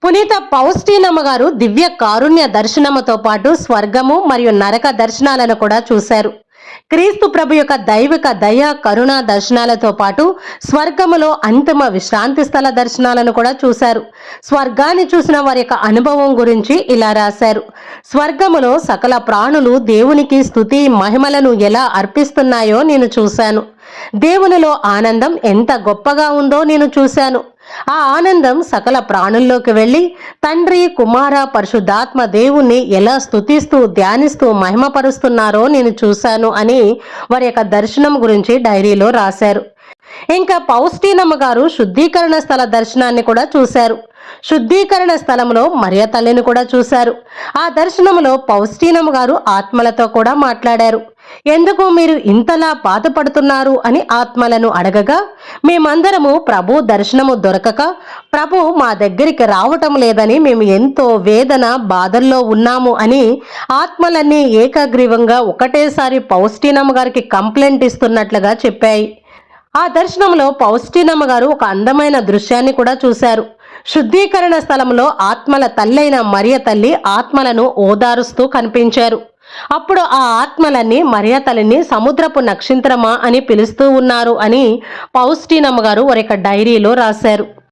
పునీత పౌస్టీనమ్మ గారు దివ్య కారుణ్య దర్శనముతో పాటు స్వర్గము మరియు నరక దర్శనాలను కూడా చూశారు. క్రీస్తు ప్రభు యొక్క దైవిక దయ కరుణ దర్శనాలతో పాటు స్వర్గములో అంతిమ విశ్రాంతి స్థల దర్శనాలను కూడా చూశారు. స్వర్గాన్ని చూసిన వారి యొక్క అనుభవం గురించి ఇలా రాశారు. స్వర్గములో సకల ప్రాణులు దేవునికి స్తుతి మహిమలను ఎలా అర్పిస్తున్నాయో నేను చూశాను. దేవునిలో ఆనందం ఎంత గొప్పగా ఉందో నేను చూశాను. ఆ ఆనందం సకల ప్రాణుల్లోకి వెళ్ళి తండ్రి కుమార పరిశుద్ధాత్మ దేవుణ్ణి ఎలా స్తుతిస్తూ ధ్యానిస్తూ మహిమపరుస్తున్నారో నేను చూశాను అని వారి యొక్క దర్శనం గురించి డైరీలో రాశారు. ఇంకా పౌస్టీనమ్మ గారు శుద్ధీకరణ స్థల దర్శనాన్ని కూడా చూశారు. శుద్ధీకరణ స్థలంలో మరియ తల్లిని కూడా చూశారు. ఆ దర్శనంలో పౌస్టీనమ్మ గారు ఆత్మలతో కూడా మాట్లాడారు. ఎందుకు మీరు ఇంతలా బాధపడుతున్నారు అని ఆత్మలను అడగగా, మేమందరము ప్రభు దర్శనము దొరకక ప్రభు మా దగ్గరికి రావటం లేదని మేము ఎంతో వేదన బాధల్లో ఉన్నాము అని ఆత్మలన్నీ ఏకగ్రీవంగా ఒకటేసారి పౌస్టీనమ్మ గారికి కంప్లైంట్ ఇస్తున్నట్లుగా చెప్పాయి. ఆ దర్శనంలో పౌస్టీనమ్మ గారు ఒక అందమైన దృశ్యాన్ని కూడా చూశారు. శుద్ధీకరణ స్థలంలో ఆత్మల తల్లైన మరియ తల్లి ఆత్మలను ఓదారుస్తూ కనిపించారు. అప్పుడు ఆ ఆత్మలన్నీ మరియ తల్లిని సముద్రపు నక్షత్రమా అని పిలుస్తూ ఉన్నారు అని పౌస్టీనమ్మ గారు వారి డైరీలో రాశారు.